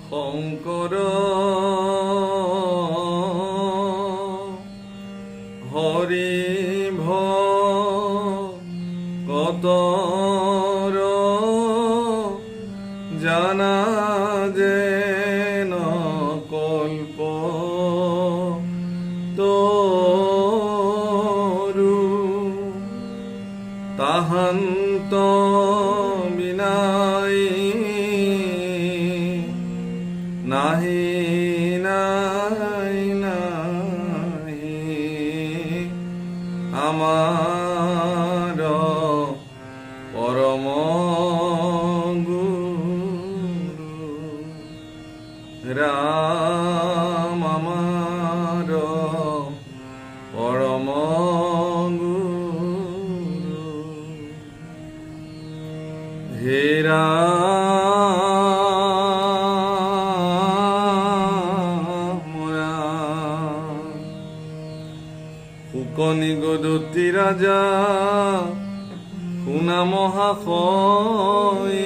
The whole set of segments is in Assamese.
শংকৰ হৰি ভকতৰ জানা যেন কল্প তৰু তাহান্ত বিনাই নাহি নাই নাহি আমাৰ পৰম গুৰু ৰাম আমাৰ পৰম গুৰু হে শুকনি গদতি ৰাজা শুনা মহাশয়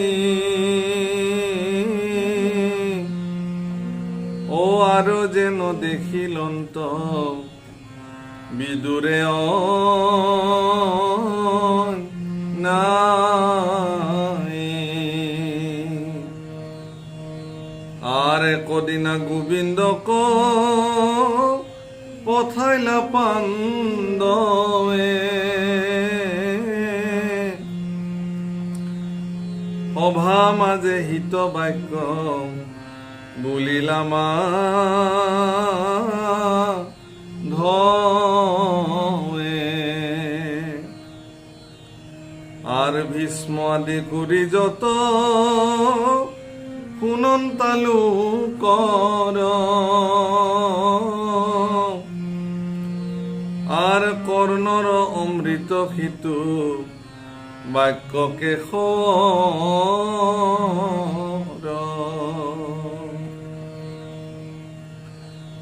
ও আৰু যেন দেখিলন্ত বিদুৰে নাই আৰ একদিনা গোবিন্দক পঠাইলা পাণ্ডৱে সভা মাজে হিত বাক্য বুলিলা ধৱে আৰ ভীষ্ম আদি কৰি যত শুনন্তালো কৰ আৰ কৰ্ণৰ অমৃত হিতু বাক্যকে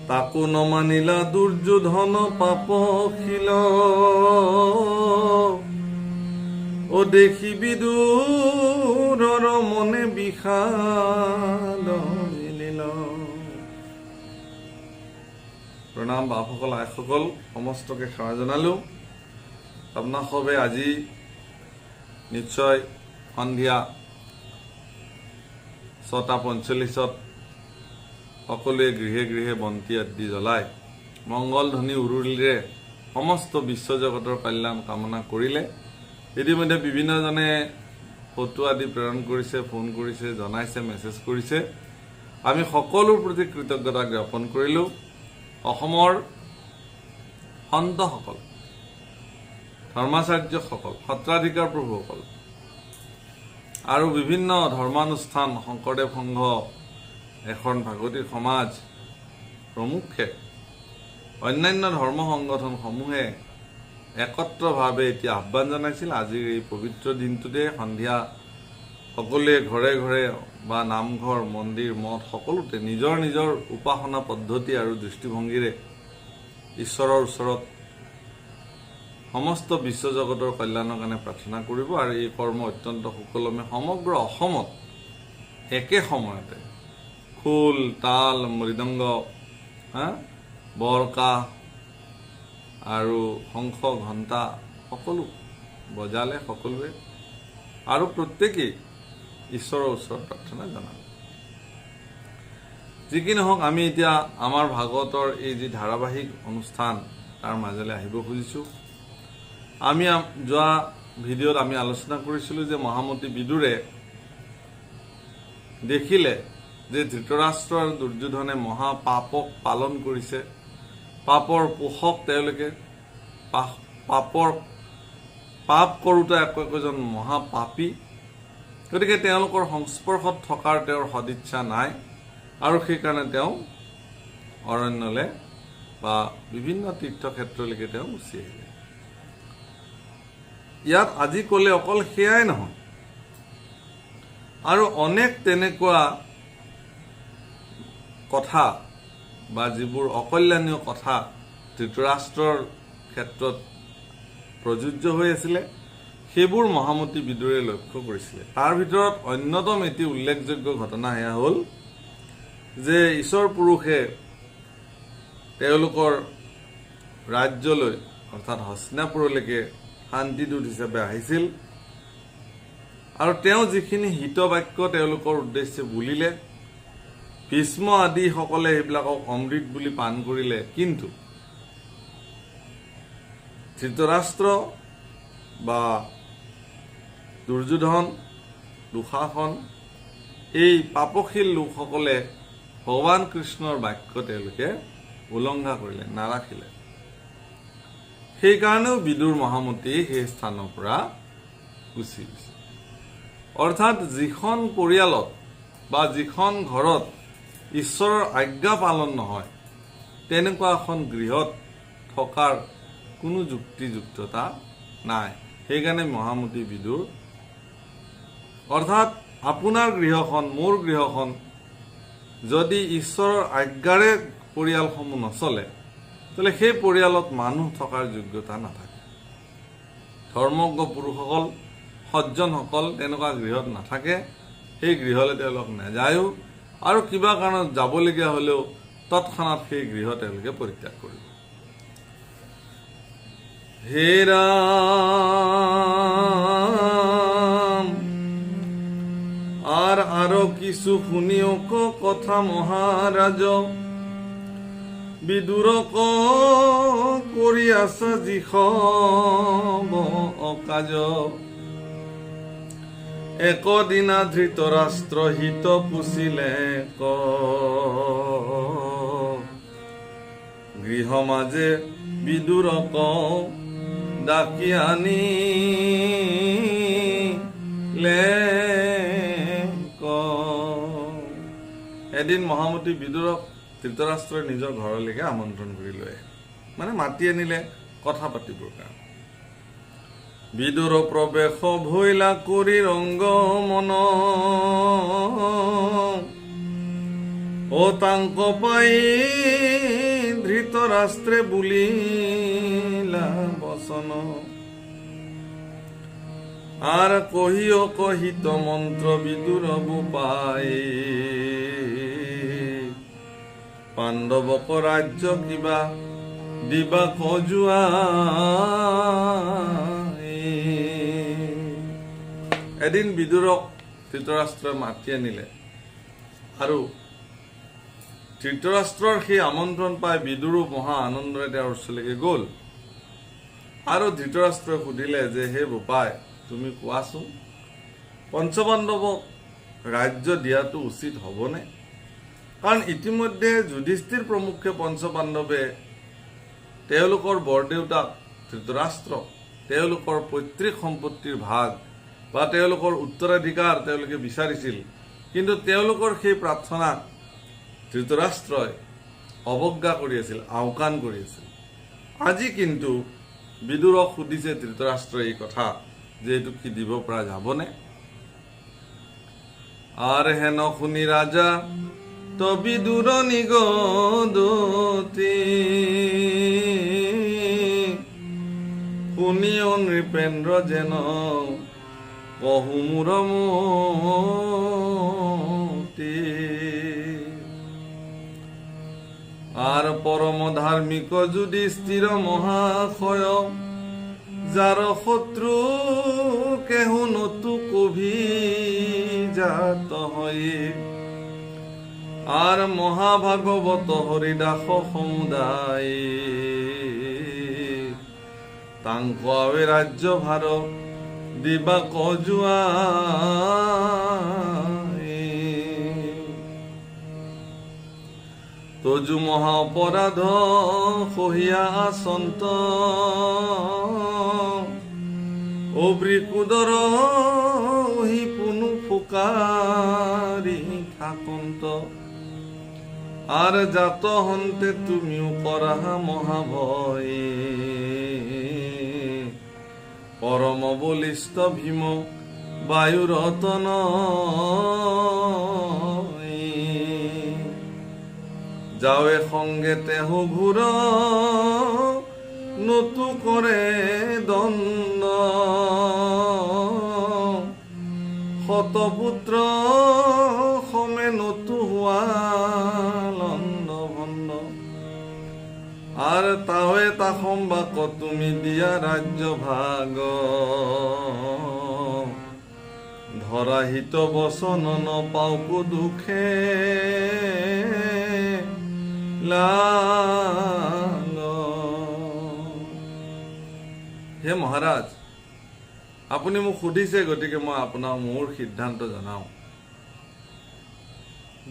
তাকো নমানিলা দুৰ্যোধন পাপশীল ও দেখি বিদুৰৰ মনে বিষাদ মিলিল। প্ৰণাম বাপসকল আইসকল সমস্তকে সেৱা জনালো। আপোনাক সবে আজি নিশ্চয় সন্ধিয়া 6:45 সকলোৱে গৃহে গৃহে বন্তি আদি জ্বলাই মংগল ধ্বনি উৰুলিৰে সমস্ত বিশ্বজগতৰ কল্যাণ কামনা কৰিলে। ইতিমধ্যে বিভিন্নজনে ফটো আদি প্ৰেৰণ কৰিছে, ফোন কৰিছে, জনাইছে, মেছেজ কৰিছে। আমি সকলোৰ প্ৰতি কৃতজ্ঞতা জ্ঞাপন কৰিলো। অসমৰ সন্তসকল, ধৰ্মাচাৰ্যসকল, সত্ৰাধিকাৰ প্ৰভুসকল আৰু বিভিন্ন ধৰ্মানুষ্ঠান, শংকৰদেৱ সংঘ, এখন ভাগৱতী সমাজ প্ৰমুখ্যে অন্যান্য ধৰ্ম সংগঠনসমূহে একত্ৰভাৱে এতিয়া আহ্বান জনাইছিল আজিৰ এই পবিত্ৰ দিনটোতে সন্ধিয়া সকলোৱে ঘৰে ঘৰে বা নামঘৰ, মন্দিৰ, মঠ সকলোতে নিজৰ নিজৰ উপাসনা পদ্ধতি আৰু দৃষ্টিভংগীৰে ঈশ্বৰৰ ওচৰত সমস্ত বিশ্বজগতৰ কল্যাণৰ কাৰণে প্ৰাৰ্থনা কৰিব। আৰু এই কৰ্ম অত্যন্ত সুকলমে সমগ্ৰ অসমত একে সময়তে খোল, তাল, মৃদংগ, বৰকাহ আৰু শংখ, ঘণ্টা সকলো বজালে সকলোৱে আৰু প্ৰত্যেকেই ঈশ্বৰৰ ওচৰত প্ৰাৰ্থনা জনালে। যি কি নহওক, আমি এতিয়া আমাৰ ভাগৱতৰ এই যি ধাৰাবাহিক অনুষ্ঠান তাৰ মাজলৈ আহিব খুজিছোঁ। আমি যোৱা ভিডিঅ'ত আমি আলোচনা কৰিছিলোঁ যে মহামতী বিদুৰে দেখিলে যে ধৃতৰাষ্ট্ৰ আৰু দুৰ্যোধনে মহাপাপক পালন কৰিছে, পাপৰ পোষক তেওঁলোকে, পাপ কৰোঁতে একোজন মহাপাপী। গতিকে তেওঁলোকৰ সংস্পৰ্শত থকাৰ তেওঁৰ সদিচ্ছা নাই আৰু সেইকাৰণে তেওঁ অৰণ্যলৈ বা বিভিন্ন তীৰ্থক্ষেত্ৰলৈকে তেওঁ গুচি আহিলে। ইয়াত আজি ক'লে অকল সেয়াই নহয়, আৰু অনেক তেনেকুৱা কথা বা যিবোৰ অকল্যাণীয় কথা ধৃতৰাষ্ট্ৰৰ ক্ষেত্ৰত প্ৰযোজ্য হৈ আছিলে, সেইবোৰ মহামতী বিদুৰে লক্ষ্য কৰিছিলে। তাৰ ভিতৰত অন্যতম এটি উল্লেখযোগ্য ঘটনা এয়া হ'ল যে ঈশ্বৰ পুৰুষে তেওঁলোকৰ ৰাজ্যলৈ অৰ্থাৎ হস্তিনাপুৰলৈকে শান্তিদূত হিচাপে আহিছিল আৰু তেওঁ যিখিনি হিতবাক্য তেওঁলোকৰ উদ্দেশ্যে বুলিলে, ভীষ্ম আদিসকলে সেইবিলাকক অমৃত বুলি পান কৰিলে, কিন্তু ধৃতৰাষ্ট্ৰ বা দুৰ্যোধন, দুঃশাসন এই পাপশীল লোকসকলে ভগৱান কৃষ্ণৰ বাক্য তেওঁলোকে উলংঘা কৰিলে, নাৰাখিলে। সেইকাৰণেও বিদুৰ মহামতী সেই স্থানৰ পৰা গুচি গৈছে। অৰ্থাৎ যিখন পৰিয়ালত বা যিখন ঘৰত ঈশ্বৰৰ আজ্ঞা পালন নহয় তেনেকুৱা এখন গৃহত থকাৰ কোনো যুক্তিযুক্ততা নাই। সেইকাৰণে মহামতী বিদুৰ, অৰ্থাৎ আপোনাৰ গৃহখন, মোৰ গৃহখন যদি ঈশ্বৰৰ আজ্ঞাৰে পৰিয়ালসমূহ নচলে, তেতিয়াহ'লে সেই পৰিয়ালত মানুহ থকাৰ যোগ্যতা নাথাকে। ধৰ্মজ্ঞ পুৰুষসকল, সজ্জনসকল তেনেকুৱা গৃহত নাথাকে। সেই গৃহলৈ তেওঁলোক নাযায়ো, আৰু কিবা কাৰণত যাবলগীয়া হ'লেও তৎক্ষণাত সেই গৃহ তেওঁলোকে পৰিত্যাগ কৰিব। হে ৰাম, আৰু কিছু শুনিওক কথা মহাৰাজ, বিদুৰক কৰি আছা যিখ অকাজ, একদিনা ধৃতৰাষ্ট্ৰ হিত পুছিলে গৃহ মাজে বিদুৰক ডাকি আনিলে। এদিন মহামতী বিদুৰক ধৃতৰাষ্ট্ৰই নিজৰ ঘৰলৈকে আমন্ত্ৰণ কৰি লৈ আহিল, মানে মাতি আনিলে কথা পাতিবৰ কাৰণে। বিদুৰ প্ৰৱেশ ভৈলা কৰি ৰংগ মন, তাংক পাই ধৃতৰাষ্ট্ৰে বুলিলা বচন, আৰ কহিও কহিত মন্ত্ৰ বিদুৰ পাই, পাণ্ডবক ৰাজ্য কিবা দিবা খজুৱা। এদিন বিদুৰক ধৃতৰাষ্ট্ৰই মাতি আনিলে আৰু ধৃতৰাষ্ট্ৰৰ সেই আমন্ত্ৰণ পাই বিদুৰো মহা আনন্দৰে তেওঁৰ ওচৰলৈকে গ'ল আৰু ধৃতৰাষ্ট্ৰই সুধিলে যে হে বোপাই, তুমি কোৱাচোন, পঞ্চপাণ্ডৱক ৰাজ্য দিয়াটো উচিত হ'বনে? কাৰণ ইতিমধ্যে যুধিষ্ঠিৰ প্ৰমুখ্যে পঞ্চপাণ্ডৱে তেওঁলোকৰ বৰদেউতাক ধৃতৰাষ্ট্ৰক তেওঁলোকৰ পৈতৃক সম্পত্তিৰ ভাগ বা তেওঁলোকৰ উত্তৰাধিকাৰ তেওঁলোকে বিচাৰিছিল, কিন্তু তেওঁলোকৰ সেই প্ৰাৰ্থনাক ধৃতৰাষ্ট্ৰই অৱজ্ঞা কৰি আছিল, আওকাণ কৰি আছিল। আজি কিন্তু বিদুৰক সুধিছে ধৃতৰাষ্ট্ৰই এই কথা যে এইটো কি দিব পৰা যাবনে? আৰ হেন শুনি ৰাজা তো বিদুৰ নিগদতি, শুনিও নৃপেন্দ্ৰ যেন কহু মোৰ মতি, আৰ পৰম ধাৰ্মিক যুধিষ্ঠিৰ মহাশয়, যার শত্রু কেহু নতু কভিজাত হয়ে, আর মহাভাগবত হরিদাস সমুদায়, তাঙ্ক আবে রাজ্য ভার দিবা কজুয়া। তজু মহা অপরাধ সহিয়া আসন্ত, অব্রিকুদর হি পুনু ফুকারি থাকন্ত, আর জাত হন্তে তুমিও করা মহাভয়, পরম বলিষ্ঠ ভীম বায়ু রতন, যাওয়ে সঙ্গে তেহ ঘূর নতু করে দণ্ড, শতপুত্ৰ সমেত নতু হোৱা লণ্ড ভণ্ড আৰু তাৱে তাসম বাক তুমি দিয়া ৰাজ্য ভাগ ধৰাহিত বচন নপাওকো দুখে লাগ। হে মহাৰাজ, আপুনি মোক সুধিছে, গতিকে মই আপোনাক মোৰ সিদ্ধান্ত জনাওঁ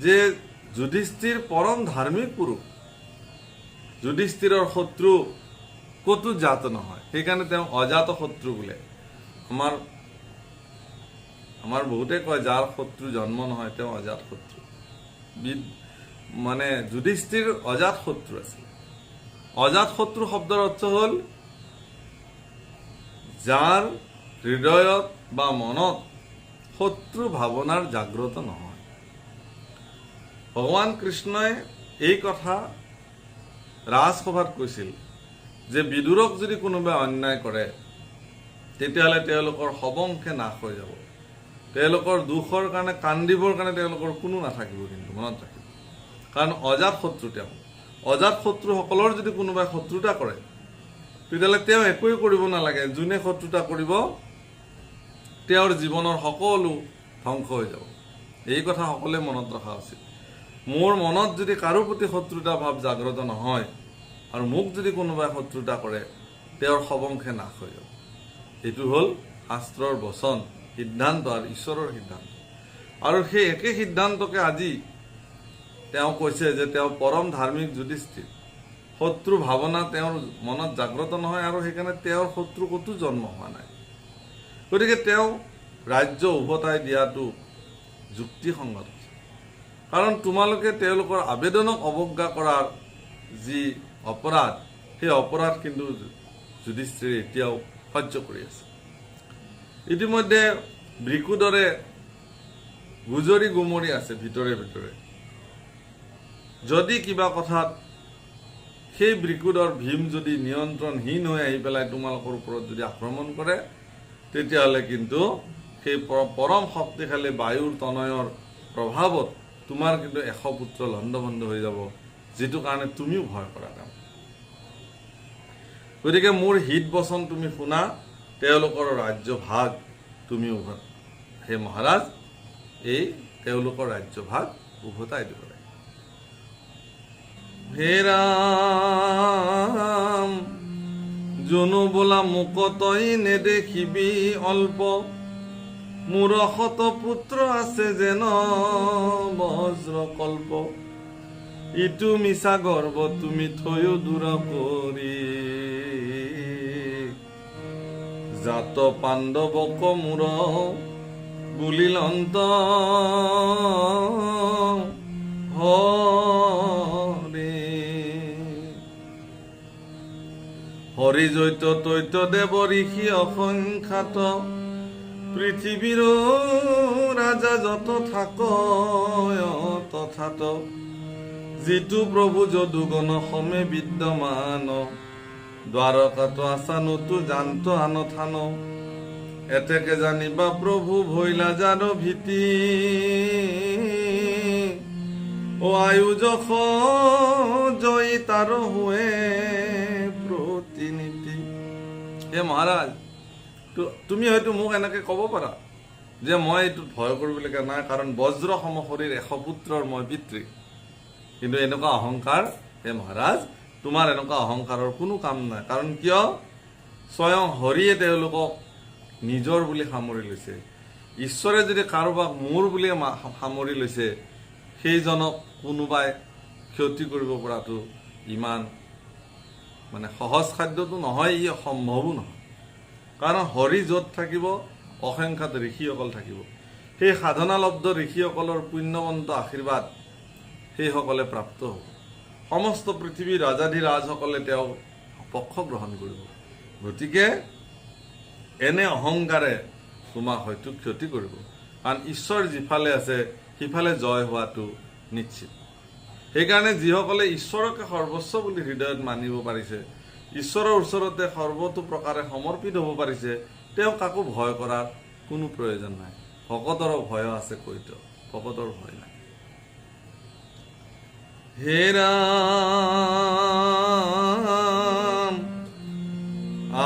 যে যুধিষ্ঠিৰ পৰম ধাৰ্মিক পুৰুষ, যুধিষ্ঠিৰৰ শত্ৰু কতো জাত নহয়, সেইকাৰণে তেওঁ অজাত শত্ৰু বোলে। আমাৰ বহুতে কয় যাৰ শত্ৰু জন্ম নহয় তেওঁ অজাত শত্ৰু। মানে যুধিষ্ঠিৰ অজাত শত্ৰু আছিল। অজাত শত্ৰু শব্দৰ অৰ্থ হ'ল যাৰ হৃদয়ত বা মনত শত্ৰু ভাৱনাৰ জাগ্ৰত নহয়। ভগৱান কৃষ্ণই এই কথা ৰাজসভাত কৈছিল যে বিদুৰক যদি কোনোবাই অন্যায় কৰে তেতিয়াহ'লে তেওঁলোকৰ সবংশে নাশ হৈ যাব। তেওঁলোকৰ দুখৰ কাৰণে কান্দিবৰ কাৰণে তেওঁলোকৰ কোনো নাথাকিব, কিন্তু মনত ৰাখিব। কাৰণ অজাত শত্ৰু তেওঁ। অজাত শত্ৰুসকলৰ যদি কোনোবাই শত্ৰুতা কৰে তেতিয়াহ'লে তেওঁ একোৱেই কৰিব নালাগে। যোনে শত্ৰুতা কৰিব তেওঁৰ জীৱনৰ সকলো ধ্বংস হৈ যাব। এই কথা সকলোৱে মনত ৰখা উচিত। মোৰ মনত যদি কাৰো প্ৰতি শত্ৰুতা ভাৱ জাগ্ৰত নহয় আৰু মোক যদি কোনোবাই শত্ৰুতা কৰে তেওঁৰ সবংশে নাশ হৈ যাব। এইটো হ'ল শাস্ত্ৰৰ বচন, সিদ্ধান্ত আৰু ঈশ্বৰৰ সিদ্ধান্ত। আৰু সেই একে সিদ্ধান্তকে আজি তেওঁ কৈছে যে তেওঁ পৰম ধাৰ্মিক যুধিষ্ঠিৰ। শত্ৰু ভাৱনা তেওঁৰ মনত জাগ্ৰত নহয় আৰু সেইকাৰণে তেওঁৰ শত্ৰু কতো জন্ম হোৱা নাই। গতিকে তেওঁ ৰাজ্য উভতাই দিয়াটো যুক্তিসংগত। কাৰণ তোমালোকে তেওঁলোকৰ আবেদনক অৱজ্ঞা কৰাৰ যি অপৰাধ, সেই অপৰাধ কিন্তু যুধিষ্ঠিৰে এতিয়াও সহ্য কৰি আছে। ইতিমধ্যে বৃকুদৰে গুজৰি গুমৰি আছে ভিতৰে ভিতৰে। যদি কিবা কথাত সেই বৃকুদৰ ভীম যদি নিয়ন্ত্ৰণহীন হৈ আহি পেলাই তোমালোকৰ ওপৰত যদি আক্ৰমণ কৰে তেতিয়াহ'লে কিন্তু সেই পৰম শক্তিশালী বায়ুৰ তনয়ৰ প্ৰভাৱত তোমাৰ কিন্তু 100 পুত্ৰ লণ্ডভণ্ড হৈ যাব, যিটো কাৰণে তুমিও ভয় কৰা কাম। গতিকে মোৰ হিত বচন তুমি শুনা, তেওঁলোকৰ ৰাজ্য ভাগ তুমি হে মহাৰাজ এই তেওঁলোকৰ ৰাজ্য ভাগ উভতাই দিব লাগে। হে ৰাম, জনো বোলা মোক তই নেদেখিবি অল্প, মোৰ 100 পুত্ৰ আছে যেন বজ্ৰ কল্প, ইটো মিছা গৰ্ব তুমি থৈও দূৰ কৰি, জাত পাণ্ডৱক মোৰ বুলিল অন্ত হৰি। হৰি জৈত তৈত দেৱ ঋষি অসংখ্যাত, পৃথিৱীৰ ৰাজা যত থাক তথাত, যিটো প্ৰভু যদুগণ সমে বিদ্যমান, দ্বাৰকাত আছানোতো জান্ত আনথান, এতেকে জানিবা প্ৰভু ভৈলা যাৰ ভীতি, ও আয়ুজখ জয়ী তাৰ হুৱে প্ৰতিনীতি। হে মহাৰাজ, তুমি হয়তো মোক এনেকে ক'ব পাৰা যে মই এইটোত ভয় কৰিবলগীয়া নাই, কাৰণ বজ্ৰ সম শৰীৰ 100 পুত্ৰৰ মই পিতৃ। কিন্তু এনেকুৱা অহংকাৰ, হে মহাৰাজ, তোমাৰ এনেকুৱা অহংকাৰৰ কোনো কাম নাই। কাৰণ কিয়? স্বয়ং হৰিয়ে তেওঁলোকক নিজৰ বুলি সামৰি লৈছে। ঈশ্বৰে যদি কাৰোবাক মোৰ বুলি সামৰি লৈছে, সেইজনক কোনোবাই ক্ষতি কৰিব পৰাটো ইমান মানে সহজ খাদ্যটো নহয়, ই সম্ভৱো নহয়। কাৰণ হৰি য'ত থাকিব অসংখ্যাত ঋষিসকল থাকিব। সেই সাধনালব্ধ ঋষিসকলৰ পুণ্যৱন্ত আশীৰ্বাদ সেইসকলে প্ৰাপ্ত হ'ব। সমস্ত পৃথিৱীৰ ৰাজাধিৰাজসকলে তেওঁ পক্ষ গ্ৰহণ কৰিব। গতিকে এনে অহংকাৰে তোমাক হয়তো ক্ষতি কৰিব, কাৰণ ঈশ্বৰ যিফালে আছে সিফালে জয় হোৱাটো নিশ্চিত। সেইকাৰণে যিসকলে ঈশ্বৰকে সৰ্বস্ব বুলি হৃদয়ত মানিব পাৰিছে, ঈশ্বৰৰ ওচৰতে সৰ্বতো প্ৰকাৰে সমৰ্পিত হ'ব পাৰিছে, তেওঁ কাকো ভয় কৰাৰ কোনো প্ৰয়োজন নাই। ভকতৰ ভয় আছে কৈত, ভকতৰ ভয় নাই। হে ৰাম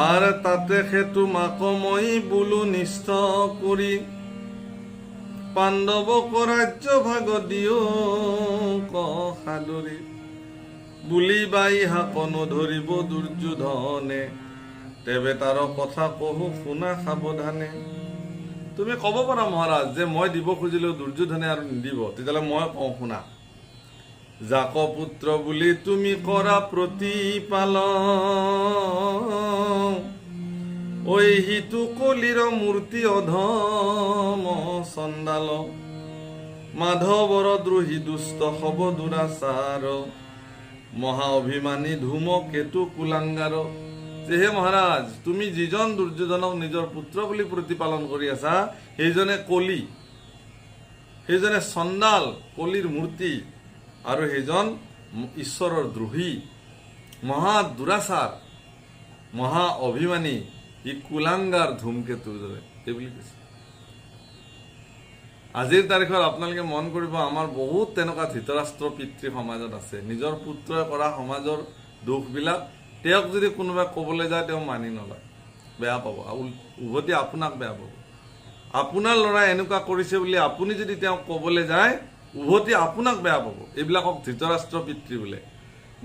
আৰ তাতে সেতু মাকময়ী বোলো নিষ্ঠ কৰি পাণ্ডৱক ৰাজ্য ভাগ দিও সাদৰি বুলি বাই হাকন ধৰিব দুৰ্যোধনে তেবে তাৰ কথা কহো শুনা সাৱধানে। তুমি ক'ব পাৰা মহাৰাজ যে মই দিব খুজিলেও দুৰ্যোধনে আৰু নিদিব, তেতিয়াহ'লে মই কওঁ শুনা। জাক পুত্ৰ বুলি তুমি কৰা প্ৰতিপালন ঐ হিতু কলিৰ মূৰ্তি অধম চণ্ডাল মাধৱৰ দ্ৰোহী দুষ্ট হব দুৰাচাৰ মহা অভিমানী ধূম কেতু কুলাংগাৰ। যে হে মহাৰাজ, তুমি যিজন দুৰ্যোধনক নিজৰ পুত্ৰ বুলি প্ৰতিপালন কৰি আছা সেইজনে কলি, সেইজনে চণ্ডাল কলিৰ মূৰ্তি, আৰু সেইজন ঈশ্বৰৰ দ্ৰোহী, মহা দুৰাচাৰ, মহা অভিমানী, ই কুলাংগাৰ ধূমকেতুৰ দৰে এইবুলি কৈছে। আজিৰ তাৰিখত আপোনালোকে মন কৰিব, আমাৰ বহুত তেনেকুৱা ধৃতৰাষ্ট্ৰ পিতৃ সমাজত আছে। নিজৰ পুত্ৰই কৰা সমাজৰ দুখবিলাক তেওঁক যদি কোনোবাই ক'বলৈ যায় তেওঁ মানি নলয়, বেয়া পাব, উভতি আপোনাক বেয়া পাব। আপোনাৰ ল'ৰাই এনেকুৱা কৰিছে বুলি আপুনি যদি তেওঁক ক'বলৈ যায় উভতি আপোনাক বেয়া পাব। এইবিলাকক ধৃতৰাষ্ট্ৰ পিতৃ বোলে।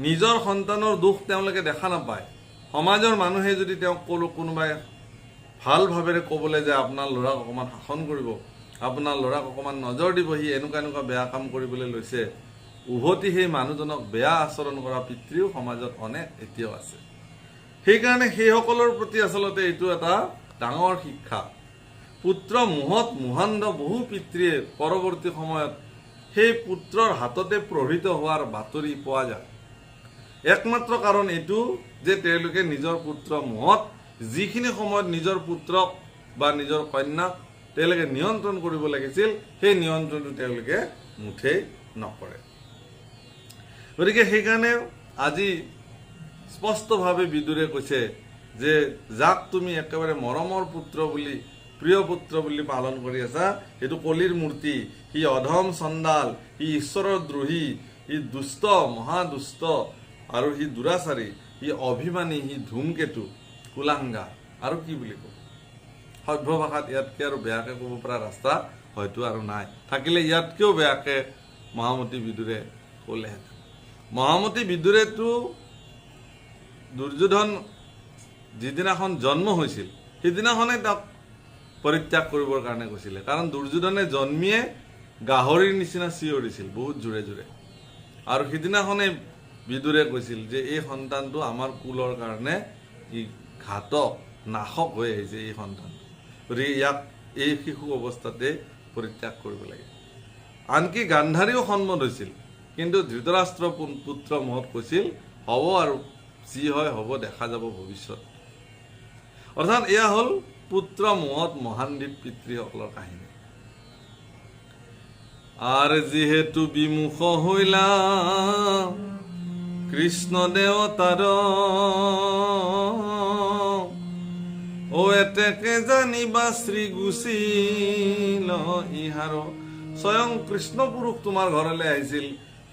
নিজৰ সন্তানৰ দুখ তেওঁলোকে দেখা নাপায়। সমাজৰ মানুহে যদি তেওঁক কোনোবাই ভাল ভাৱেৰে ক'বলৈ যায় আপোনাৰ ল'ৰাক অকণমান শাসন কৰিব, আপোনাৰ ল'ৰাক অকণমান নজৰ দিব, সি এনেকুৱা বেয়া কাম কৰিবলৈ লৈছে, উভতি সেই মানুহজনক বেয়া আচৰণ কৰা পিতৃও সমাজত অনেক এতিয়াও আছে। সেইকাৰণে সেইসকলৰ প্ৰতি আচলতে এইটো এটা ডাঙৰ শিক্ষা। পুত্ৰ মোহত মোহান্ধ বহু পিতৃয়ে পৰৱৰ্তী সময়ত সেই পুত্ৰৰ হাততে প্ৰহৃত হোৱাৰ বাতৰি পোৱা যায়। একমাত্ৰ কাৰণ এইটো যে তেওঁলোকে নিজৰ পুত্ৰ মোহত যিখিনি সময়ত নিজৰ পুত্ৰক বা নিজৰ কন্যাক তেওঁলোকে নিয়ন্ত্ৰণ কৰিব লাগিছিল সেই নিয়ন্ত্ৰণটো তেওঁলোকে মুঠেই নকৰে। গতিকে সেইকাৰণে আজি স্পষ্টভাৱে বিদুৰে কৈছে যে যাক তুমি একেবাৰে মৰমৰ পুত্ৰ বুলি, প্ৰিয় পুত্ৰ বুলি পালন কৰি আছা, সেইটো কলিৰ মূৰ্তি, সি অধম চণ্ডাল, সি ঈশ্বৰৰ দ্ৰোহী, সি দুষ্ট, মহাদুষ্ট, আৰু সি দুৰাচাৰী, সি অভিমানী, সি ধূমকেতু, কুলাংগা, আৰু কি বুলি ক'ব? সভ্য ভাষাত ইয়াতকৈ আৰু বেয়াকৈ ক'ব পৰা ৰাস্তা হয়তো আৰু নাই। থাকিলে ইয়াতকৈও বেয়াকৈ মহামতী বিদুৰে ক'লেহেঁতেন। মহামতী বিদুৰেতো দুৰ্যোধন যিদিনাখন জন্ম হৈছিল সেইদিনাখনে তাক পৰিত্যাগ কৰিবৰ কাৰণে কৈছিলে। কাৰণ দুৰ্যোধনে জন্মিয়ে গাহৰিৰ নিচিনা চিঞৰিছিল বহুত জোৰে জোৰে, আৰু সিদিনাখনে বিদুৰে কৈছিল যে এই সন্তানটো আমাৰ কুলৰ কাৰণে ই ঘাতক, নাশক হৈ আহিছে এই সন্তানটো, গতিকে ইয়াক এই শিশু অৱস্থাতে পৰিত্যাগ কৰিব লাগে। আনকি গান্ধাৰীও সন্মত হৈছিল, কিন্তু ধৃতৰাষ্ট্ৰ পুত্ৰ মোহত কৈছিল হ'ব আৰু যি হয় হ'ব, দেখা যাব ভৱিষ্যত। অৰ্থাৎ এয়া হ'ল পুত্ৰ মোহত মহানদীপ পিতৃসকলৰ কাহিনী। আৰ যিহেতু বিমুখ হইলা কৃষ্ণ দেৱতাৰ ও এতেকে জানিবা শ্ৰী গুচিল ইহাৰ। স্বয়ং কৃষ্ণ পুৰুষ তোমাৰ ঘৰলৈ আহিছিল,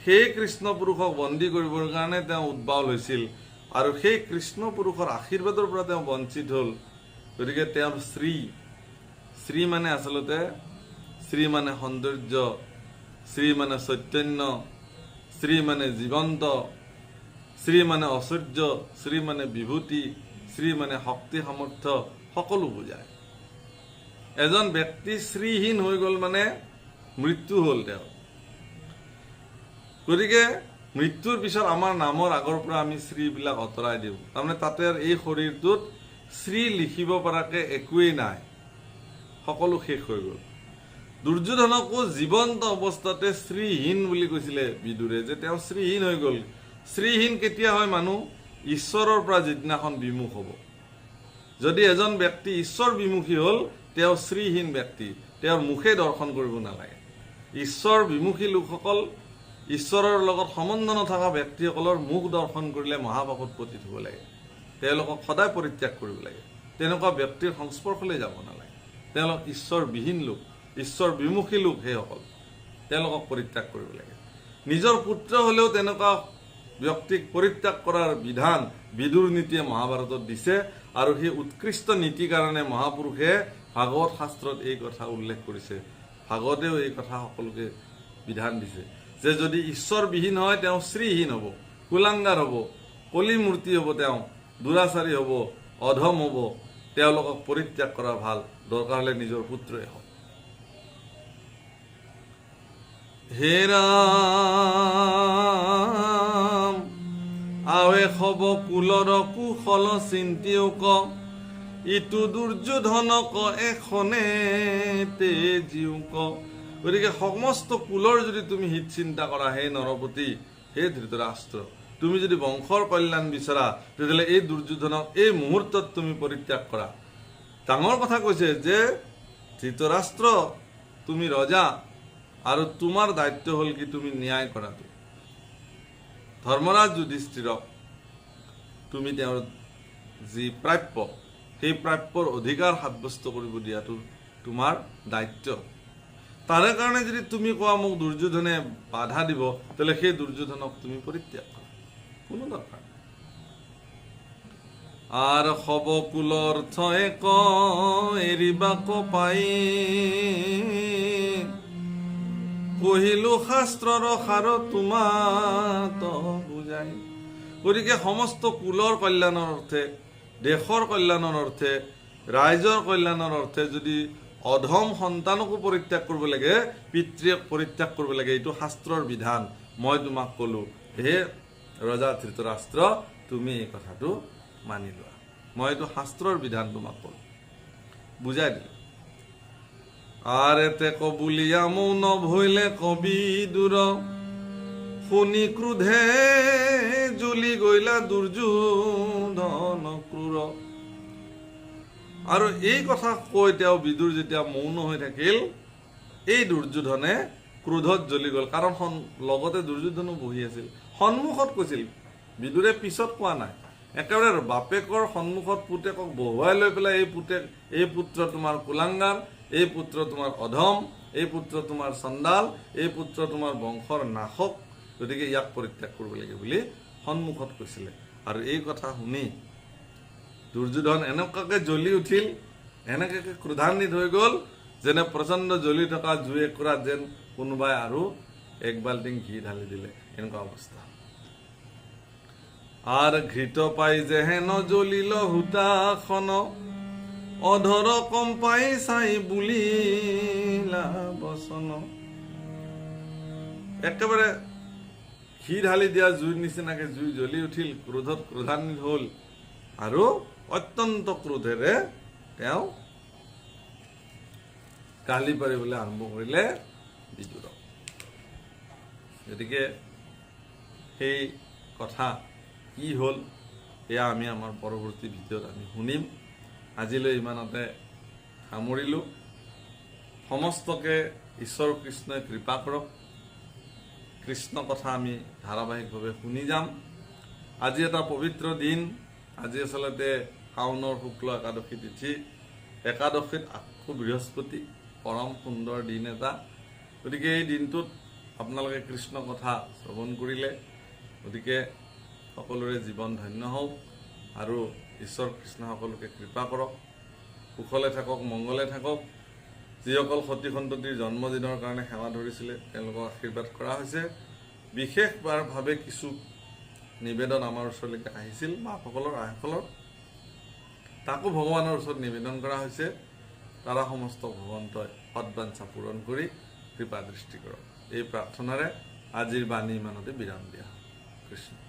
সেই কৃষ্ণ পুৰুষক বন্দী কৰিবৰ কাৰণে তেওঁ উদ্বাউল হৈছিল, আৰু সেই কৃষ্ণ পুৰুষৰ আশীৰ্বাদৰ পৰা তেওঁ বঞ্চিত হ'ল। গতিকে তেওঁৰ শ্ৰী মানে আচলতে শ্ৰী মানে সৌন্দৰ্য, শ্ৰী মানে চৈতন্য, শ্ৰী মানে জীৱন্ত, শ্ৰী মানে ঐশ্বৰ্য, শ্ৰী মানে বিভূতি, শ্ৰী মানে শক্তি সামৰ্থ্য, সকলো বুজায়। এজন ব্যক্তি শ্ৰীহীন হৈ গ'ল মানে মৃত্যু হ'ল তেওঁ। গতিকে মৃত্যুৰ পিছত আমাৰ নামৰ আগৰ পৰা আমি শ্ৰীবিলাক আঁতৰাই দিওঁ, তাৰমানে তাতে এই শৰীৰটোত শ্ৰী লিখিব পৰাকে একোৱেই নাই, সকলো শেষ হৈ গ'ল। দুৰ্যোধনকো জীৱন্ত অৱস্থাতে শ্ৰীহীন বুলি কৈছিলে বিদুৰে, যে তেওঁ শ্ৰীহীন হৈ গ'ল। শ্ৰীহীন কেতিয়া হয় মানুহ? ঈশ্বৰৰ পৰা যিদিনাখন বিমুখ হ'ব। যদি এজন ব্যক্তি ঈশ্বৰ বিমুখী হ'ল তেওঁ শ্ৰীহীন ব্যক্তি, তেওঁৰ মুখে দৰ্শন কৰিব নালাগে। ঈশ্বৰ বিমুখী লোকসকল, ঈশ্বৰৰ লগত সম্বন্ধ নথকা ব্যক্তিসকলৰ মুখ দৰ্শন কৰিলে মহাপাপত পতিত হ'ব লাগে, তেওঁলোকক সদায় পৰিত্যাগ কৰিব লাগে। তেনেকুৱা ব্যক্তিৰ সংস্পৰ্শলৈ যাব নালাগে, তেওঁলোক ঈশ্বৰবিহীন লোক। ঈশ্বৰ বিমুখী লোক সেইসকল তেওঁলোকক পৰিত্যাগ কৰিব লাগে। নিজৰ পুত্ৰ হ'লেও তেনেকুৱা ব্যক্তিক পৰিত্যাগ কৰাৰ বিধান বিদুৰ নীতিয়ে মহাভাৰতত দিছে, আৰু সেই উৎকৃষ্ট নীতিৰ কাৰণে মহাপুৰুষে ভাগৱত শাস্ত্ৰত এই কথা উল্লেখ কৰিছে। ভাগৱতেও এই কথা সকলোকে বিধান দিছে যে যদি ঈশ্বৰবিহীন হয় তেওঁ শ্ৰীহীন হ'ব, কুলাংগাৰ হ'ব, কলি মূৰ্তি হ'ব, তেওঁ দুৰাচাৰী হ'ব, অধম হ'ব। তেওঁলোকক পৰিত্যাগ কৰা ভাল, দৰকাৰ হ'লে নিজৰ পুত্ৰই হওক। হে ৰাম আৱে হব কুলৰ কুশল চিন্তিও ক, ইটো দুৰ্যোধনক এখনে তে জিও ক। গতিকে সমস্ত কুলৰ যদি তুমি হিত চিন্তা কৰা, হে নৰপতি, হে ধৃতৰাষ্ট্ৰ, তুমি যদি বংশৰ কল্যাণ বিচৰা, তেতিয়াহ'লে এই দুৰ্যোধনক এই মুহূৰ্তত তুমি পৰিত্যাগ কৰা। ডাঙৰ কথা কৈছে যে ধৃতৰাষ্ট্ৰ তুমি ৰজা, আৰু তোমাৰ দায়িত্ব হ'ল কি তুমি ন্যায় কৰাটো। ধৰ্মৰাজ যুধিষ্ঠিৰক তুমি তেওঁৰ যি প্ৰাপ্য, সেই প্ৰাপ্যৰ অধিকাৰ সাব্যস্ত কৰিব দিয়াটো তোমাৰ দায়িত্ব। তাৰে কাৰণে যদি তুমি কোৱা মোক দুৰ্যোধনে বাধা দিব, তেতিয়াহ'লে সেই দুৰ্যোধনক তুমি পৰিত্যাগ কৰা, কোনো দৰকাৰ নাই। আৰ হব কুলৰ থয়ে ক এৰিবাক পাই, কহিলো শাস্ত্ৰৰ সাৰ তোমাত বুজাই। গতিকে সমস্ত কুলৰ কল্যাণৰ অৰ্থে, দেশৰ কল্যাণৰ অৰ্থে, ৰাইজৰ কল্যাণৰ অৰ্থে যদি অধম সন্তানকো পৰিত্যাগ কৰিব লাগে, পিতৃক পৰিত্যাগ কৰিব লাগে, এইটো শাস্ত্ৰৰ বিধান। মই তোমাক ক'লো হে ৰজা ধৃতৰাষ্ট্ৰ, তুমি এই কথাটো মানি লোৱা। মই এইটো শাস্ত্ৰৰ বিধান তোমাক ক'লো, বুজাই দিলো। আৰ এতে কবুলিয়া মৌন ভইলে কবি দূৰ, শুনি ক্ৰোধে জ্বলি গইলা দুৰ্যোধন ক্ৰূৰ। আৰু এই কথা কৈ তেওঁ বিদুৰ যেতিয়া মৌন হৈ থাকিল, এই দুৰ্যোধনে ক্ৰোধত জ্বলি গ'ল। কাৰণ লগতে দুৰ্যোধনো বহি আছিল, সন্মুখত কৈছিল, বিদুৰে পিছত কোৱা নাই। একেবাৰে বাপেকৰ সন্মুখত পুতেকক বহুৱাই লৈ পেলাই এই পুত্ৰ তোমাৰ কুলাংগাৰ, এই পুত্ৰ তোমাৰ অধম, এই পুত্ৰ তোমাৰ চণ্ডাল, এই পুত্ৰ তোমাৰ বংশৰ নাশক, গতিকে ইয়াক পৰিত্যাগ কৰিব লাগে বুলি সন্মুখত কৈছিলে। আৰু এই কথা শুনি দুৰ্যোধন এনেকুৱাকে জ্বলি উঠিল, এনেকৈ ক্ৰোধান্বিত হৈ গ'ল, যেনে প্ৰচণ্ড জ্বলি থকা জুই একুৰাত যেন কোনোবাই আৰু এক বাল্টিং ঘি ঢালি দিলে, এনেকুৱা অৱস্থা। আৰ ঘৃত পাই যেহেন জ্বলিল হুতাখন, অধৰ কম্পাই চাই বুলিলা বচন। একেবাৰে ঘি ঢালি দিয়া জুইৰ নিচিনাকে জুই জ্বলি উঠিল, ক্ৰোধত ক্ৰোধান্বিত হ'ল, আৰু অত্যন্ত ক্ৰোধেৰে তেওঁ গালি পাৰিবলৈ আৰম্ভ কৰিলে বিদুৰক। গতিকে সেই কথা কি হ'ল এয়া আমি আমাৰ পৰৱৰ্তী ভিডিঅ'ত আমি শুনিম। আজিলৈ ইমানতে সামৰিলোঁ। সমস্তকে ঈশ্বৰ কৃষ্ণই কৃপা কৰক। কৃষ্ণ কথা আমি ধাৰাবাহিকভাৱে শুনি যাম। আজি এটা পবিত্ৰ দিন, আজি আচলতে শাওণৰ শুক্ল একাদশী তিথি, একাদশীত আকৌ বৃহস্পতি, পৰম সুন্দৰ দিন এটা। গতিকে এই দিনটোত আপোনালোকে কৃষ্ণ কথা শ্ৰৱণ কৰিলে, গতিকে সকলোৰে জীৱন ধন্য হওক, আৰু ঈশ্বৰ কৃষ্ণ সকলোকে কৃপা কৰক, কুশলে থাকক, মংগলে থাকক। যিসকল সতী সন্ততিৰ জন্মদিনৰ কাৰণে সেৱা ধৰিছিলে তেওঁলোকক আশীৰ্বাদ কৰা হৈছে। বিশেষভাৱে কিছু নিবেদন আমাৰ ওচৰলৈকে আহিছিল মাসকলৰ, আইসকলৰ, তাকো ভগৱানৰ ওচৰত নিবেদন কৰা হৈছে। তাৰা সমস্ত ভগৱন্তই সদবাঞ্ছা পূৰণ কৰি কৃপা দৃষ্টি কৰক। এই প্ৰাৰ্থনাৰে আজিৰ বাণী ইমানতে বিৰাম দিয়া। কৃষ্ণ।